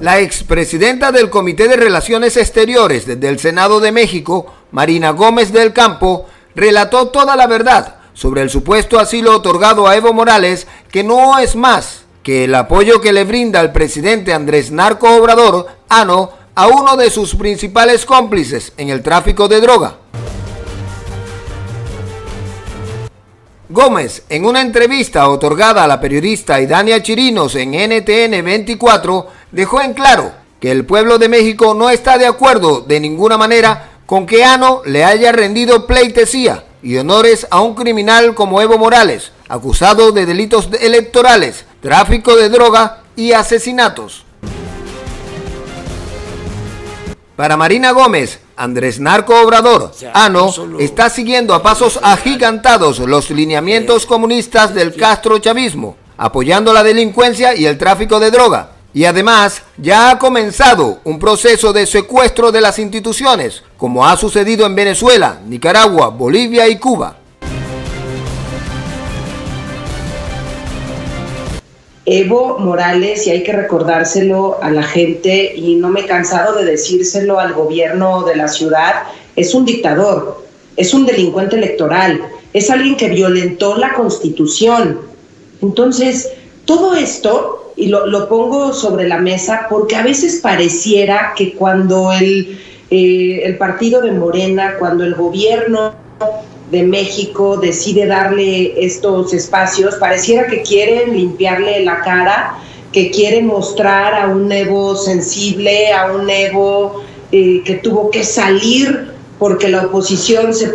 La expresidenta del Comité de Relaciones Exteriores del Senado de México, Marina Gómez del Campo, relató toda la verdad sobre el supuesto asilo otorgado a Evo Morales, que no es más que el apoyo que le brinda el presidente Andrés Narco Obrador, ANO, a uno de sus principales cómplices en el tráfico de droga. Gómez, en una entrevista otorgada a la periodista Idania Chirinos en NTN 24, dejó en claro que el pueblo de México no está de acuerdo de ninguna manera con que ANO le haya rendido pleitesía y honores a un criminal como Evo Morales, acusado de delitos electorales, tráfico de droga y asesinatos. Para Marina Gómez, Andrés Narco Obrador, ANO, está siguiendo a pasos agigantados los lineamientos comunistas del castrochavismo, apoyando la delincuencia y el tráfico de droga. Y además, ya ha comenzado un proceso de secuestro de las instituciones, como ha sucedido en Venezuela, Nicaragua, Bolivia y Cuba. Evo Morales, y hay que recordárselo a la gente, y no me he cansado de decírselo al gobierno de la ciudad, es un dictador, es un delincuente electoral, es alguien que violentó la Constitución. Entonces, todo esto, y lo pongo sobre la mesa, porque a veces pareciera que cuando el partido de Morena, cuando el gobierno de México decide darle estos espacios, pareciera que quieren limpiarle la cara, que quieren mostrar a un Evo sensible, a un Evo que tuvo que salir porque la oposición se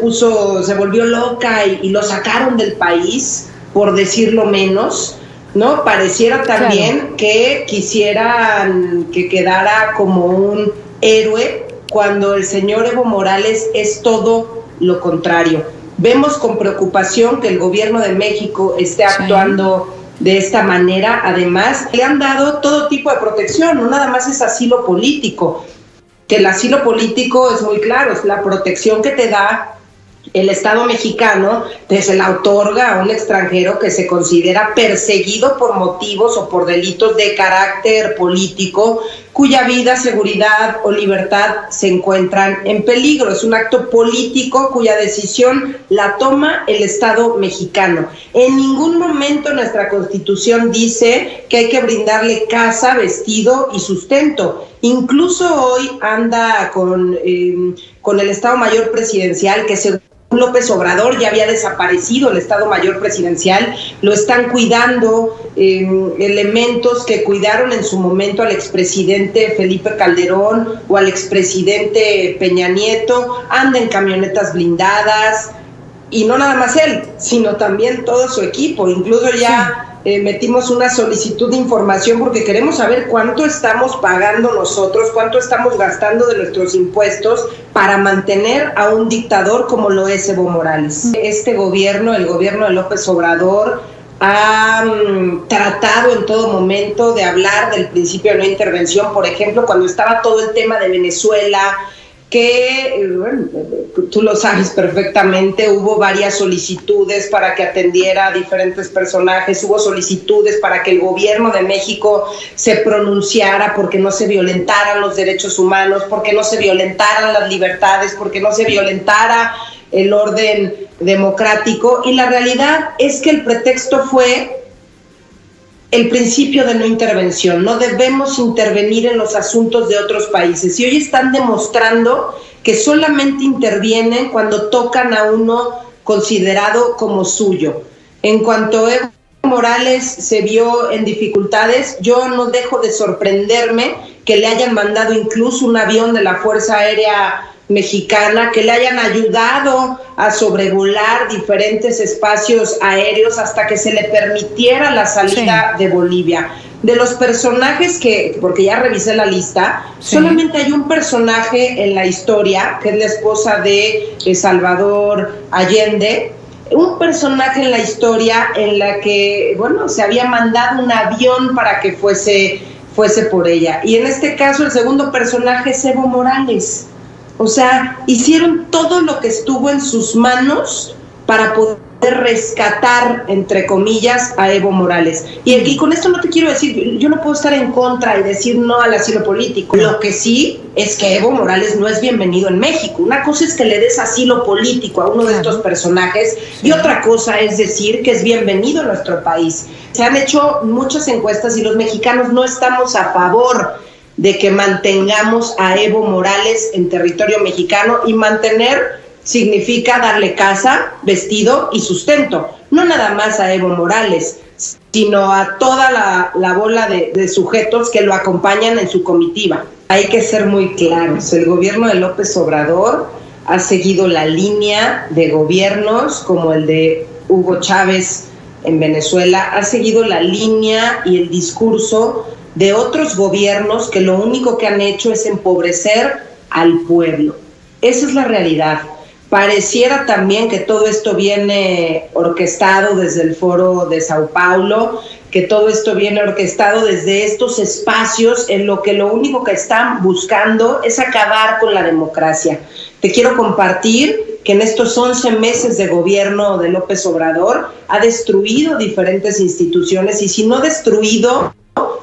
volvió loca y lo sacaron del país, por decirlo menos, ¿no? Pareciera también que quisieran que quedara como un héroe, cuando el señor Evo Morales es todo lo contrario. Vemos con preocupación que el gobierno de México esté actuando de esta manera. Además, le han dado todo tipo de protección, no nada más es asilo político, que el asilo político es muy claro, es la protección que te da el Estado mexicano, se la otorga a un extranjero que se considera perseguido por motivos o por delitos de carácter político, cuya vida, seguridad o libertad se encuentran en peligro. Es un acto político cuya decisión la toma el Estado mexicano. En ningún momento nuestra Constitución dice que hay que brindarle casa, vestido y sustento. Incluso hoy anda con el Estado Mayor Presidencial, que según López Obrador ya había desaparecido el Estado Mayor Presidencial, lo están cuidando elementos que cuidaron en su momento al expresidente Felipe Calderón o al expresidente Peña Nieto, anda en camionetas blindadas, y no nada más él, sino también todo su equipo. Incluso ya metimos una solicitud de información porque queremos saber cuánto estamos pagando nosotros, cuánto estamos gastando de nuestros impuestos para mantener a un dictador como lo es Evo Morales. Este gobierno, el gobierno de López Obrador, ha tratado en todo momento de hablar del principio de no intervención. Por ejemplo, cuando estaba todo el tema de Venezuela, que, bueno, tú lo sabes perfectamente, hubo varias solicitudes para que atendiera a diferentes personajes, hubo solicitudes para que el gobierno de México se pronunciara porque no se violentaran los derechos humanos, porque no se violentaran las libertades, porque no se violentara el orden democrático, y la realidad es que el pretexto fue el principio de no intervención. No debemos intervenir en los asuntos de otros países, y hoy están demostrando que solamente intervienen cuando tocan a uno considerado como suyo. En cuanto Evo Morales se vio en dificultades, yo no dejo de sorprenderme que le hayan mandado incluso un avión de la Fuerza Aérea Mexicana, que le hayan ayudado a sobrevolar diferentes espacios aéreos hasta que se le permitiera la salida de Bolivia. De los personajes porque ya revisé la lista, solamente hay un personaje en la historia, que es la esposa de Salvador Allende, un personaje en la historia en la que, bueno, se había mandado un avión para que fuese por ella. Y en este caso el segundo personaje es Evo Morales. O sea, hicieron todo lo que estuvo en sus manos para poder rescatar, entre comillas, a Evo Morales. Y con esto no te quiero decir, yo no puedo estar en contra y decir no al asilo político. Lo que sí es que Evo Morales no es bienvenido en México. Una cosa es que le des asilo político a uno de estos personajes y otra cosa es decir que es bienvenido en nuestro país. Se han hecho muchas encuestas y los mexicanos no estamos a favor de que mantengamos a Evo Morales en territorio mexicano, y mantener significa darle casa, vestido y sustento, no nada más a Evo Morales, sino a toda la bola de sujetos que lo acompañan en su comitiva. Hay que ser muy claros, el gobierno de López Obrador ha seguido la línea de gobiernos como el de Hugo Chávez en Venezuela, ha seguido la línea y el discurso de otros gobiernos que lo único que han hecho es empobrecer al pueblo. Esa es la realidad. Pareciera también que todo esto viene orquestado desde el Foro de Sao Paulo, que todo esto viene orquestado desde estos espacios en lo que lo único que están buscando es acabar con la democracia. Te quiero compartir que en estos 11 meses de gobierno de López Obrador ha destruido diferentes instituciones, y si no destruido,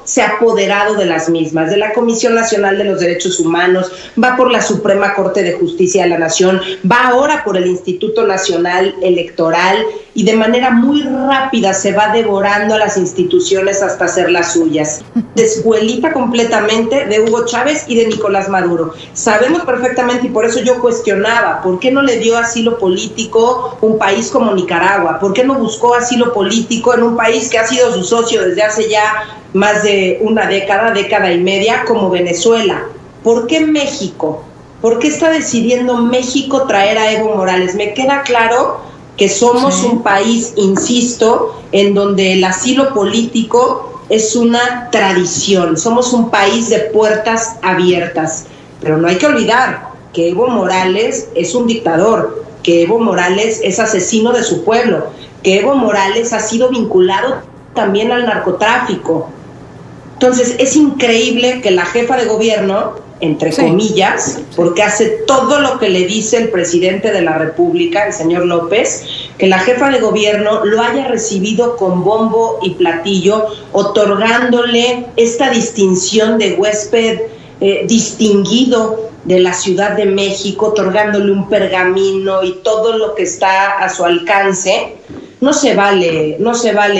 se ha apoderado de las mismas, de la Comisión Nacional de los Derechos Humanos, va por la Suprema Corte de Justicia de la Nación, va ahora por el Instituto Nacional Electoral, y de manera muy rápida se va devorando a las instituciones hasta hacerlas suyas. Descuelita completamente de Hugo Chávez y de Nicolás Maduro. Sabemos perfectamente, y por eso yo cuestionaba, ¿por qué no le dio asilo político un país como Nicaragua? ¿Por qué no buscó asilo político en un país que ha sido su socio desde hace ya más de una década y media, como Venezuela? ¿Por qué México? ¿Por qué está decidiendo México traer a Evo Morales? Me queda claro que somos un país, insisto, en donde el asilo político es una tradición. Somos un país de puertas abiertas, pero no hay que olvidar que Evo Morales es un dictador, que Evo Morales es asesino de su pueblo, que Evo Morales ha sido vinculado también al narcotráfico. Entonces es increíble que la jefa de gobierno, entre comillas, porque hace todo lo que le dice el presidente de la República, el señor López, que la jefa de gobierno lo haya recibido con bombo y platillo, otorgándole esta distinción de huésped distinguido de la Ciudad de México, otorgándole un pergamino y todo lo que está a su alcance. No se vale,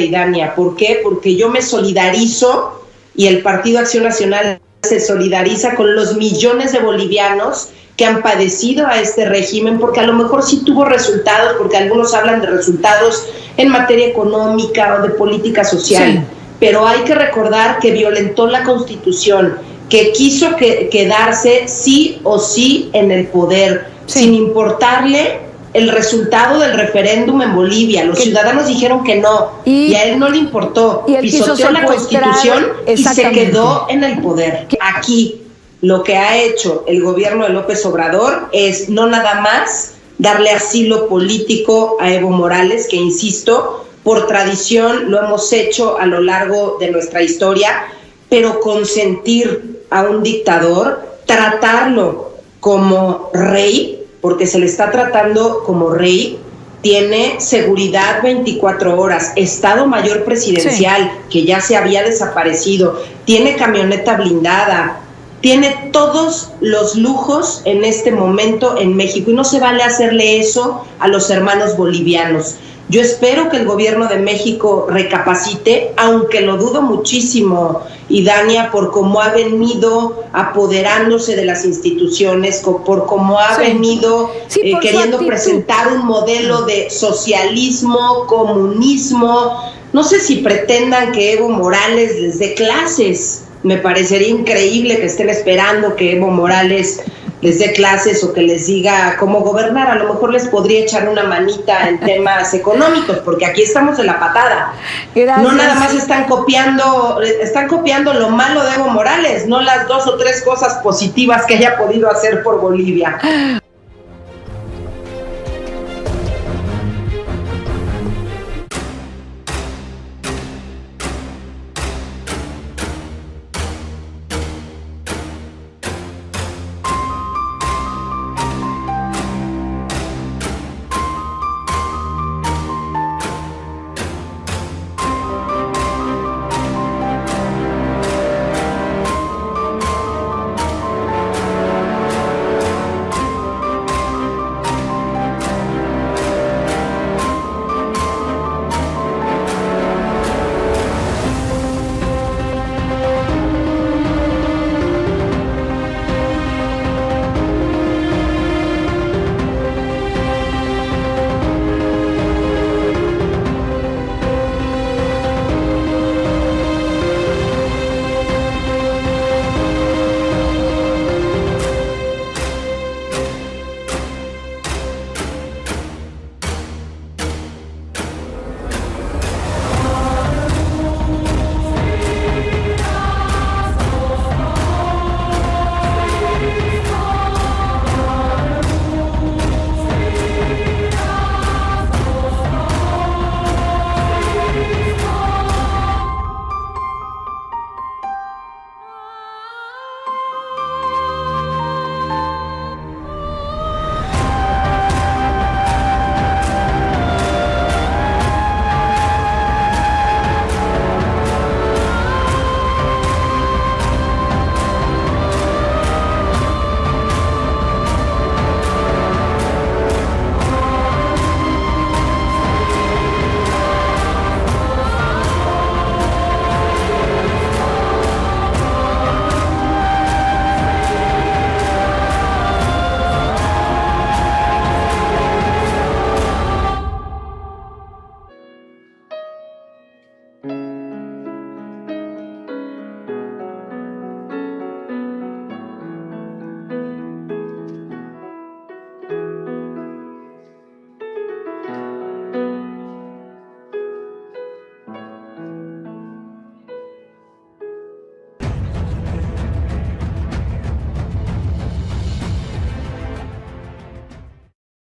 Idania. ¿Por qué? Porque yo me solidarizo, y el Partido Acción Nacional se solidariza con los millones de bolivianos que han padecido a este régimen, porque a lo mejor sí tuvo resultados, porque algunos hablan de resultados en materia económica o de política social, pero hay que recordar que violentó la Constitución, que quiso quedarse sí o sí en el poder, sin importarle el resultado del referéndum en Bolivia. Los ciudadanos dijeron que no, y a él no le importó, pisoteó la Constitución y se quedó en el poder. Aquí lo que ha hecho el gobierno de López Obrador es no nada más darle asilo político a Evo Morales, que insisto, por tradición lo hemos hecho a lo largo de nuestra historia, pero consentir a un dictador, tratarlo como rey, porque se le está tratando como rey, tiene seguridad 24 horas, Estado Mayor Presidencial, que ya se había desaparecido, tiene camioneta blindada, tiene todos los lujos en este momento en México, y no se vale hacerle eso a los hermanos bolivianos. Yo espero que el gobierno de México recapacite, aunque lo dudo muchísimo, Idania, por cómo ha venido apoderándose de las instituciones, por cómo ha venido queriendo presentar un modelo de socialismo, comunismo. No sé si pretendan que Evo Morales les dé clases. Me parecería increíble que estén esperando que Evo Morales les dé clases o que les diga cómo gobernar. A lo mejor les podría echar una manita en temas económicos, porque aquí estamos de la patada. Gracias. No nada más están copiando lo malo de Evo Morales, no las 2 o 3 cosas positivas que haya podido hacer por Bolivia.